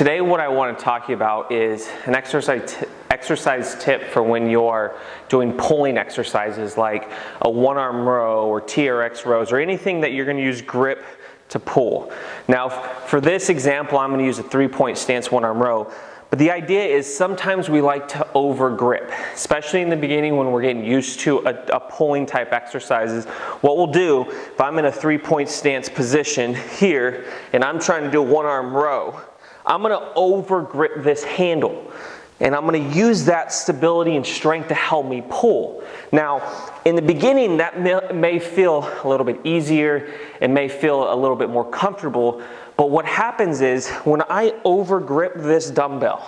Today what I want to talk to you about is an exercise tip for when you're doing pulling exercises like a one-arm row or TRX rows or anything that you're going to use grip to pull. Now for this example I'm going to use a 3-point stance one-arm row, but the idea is sometimes we like to over grip, especially in the beginning when we're getting used to a pulling type exercises. What we'll do, if I'm in a 3-point stance position here and I'm trying to do a one-arm row, I'm going to over grip this handle and I'm going to use that stability and strength to help me pull. Now in the beginning that may feel a little bit easier, it may feel a little bit more comfortable, but what happens is when I over grip this dumbbell,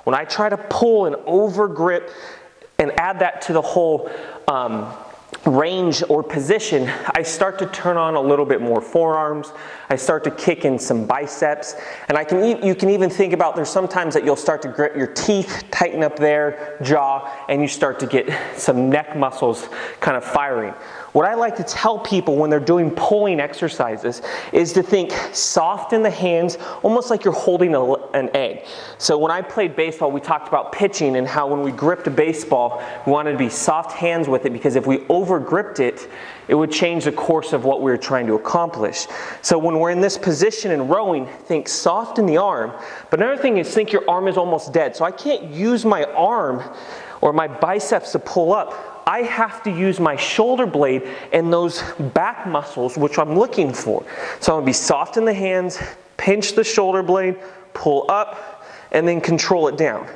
when I try to pull and over grip and add that to the whole range or position, I start to turn on a little bit more forearms, I start to kick in some biceps, and you can even think about there's sometimes that you'll start to grip your teeth, tighten up there, jaw, and you start to get some neck muscles kind of firing. What I like to tell people when they're doing pulling exercises is to think soft in the hands, almost like you're holding an egg. So when I played baseball, we talked about pitching and how when we gripped a baseball, we wanted to be soft hands with it because if we over gripped it, it would change the course of what we were trying to accomplish. So when we're in this position and rowing, think soft in the arm. But another thing is think your arm is almost dead. So I can't use my arm or my biceps to pull up. I have to use my shoulder blade and those back muscles, which I'm looking for. So I'm gonna be soft in the hands, pinch the shoulder blade, pull up, and then control it down.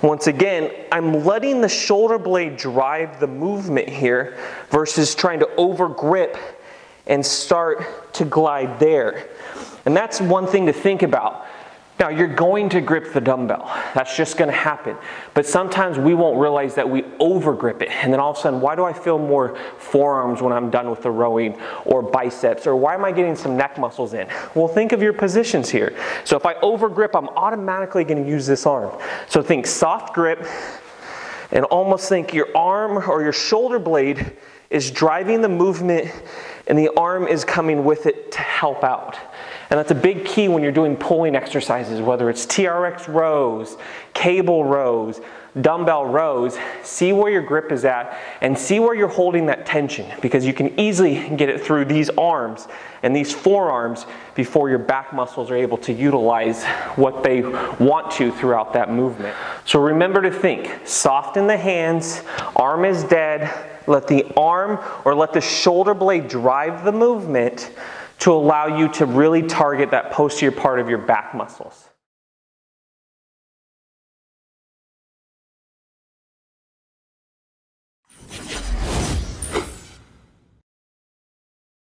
Once again, I'm letting the shoulder blade drive the movement here versus trying to over grip and start to glide there. And that's one thing to think about. Now you're going to grip the dumbbell, that's just going to happen, but sometimes we won't realize that we over grip it, and then all of a sudden, why do I feel more forearms when I'm done with the rowing, or biceps, or why am I getting some neck muscles in? Well, think of your positions here. So if I over grip, I'm automatically going to use this arm. So think soft grip, and almost think your arm or your shoulder blade is driving the movement, and the arm is coming with it to help out. And that's a big key when you're doing pulling exercises, whether it's TRX rows, cable rows, dumbbell rows. See where your grip is at and see where you're holding that tension, because you can easily get it through these arms and these forearms before your back muscles are able to utilize what they want to throughout that movement. So remember to think soft in the hands, arm is dead, let the arm or let the shoulder blade drive the movement to allow you to really target that posterior part of your back muscles.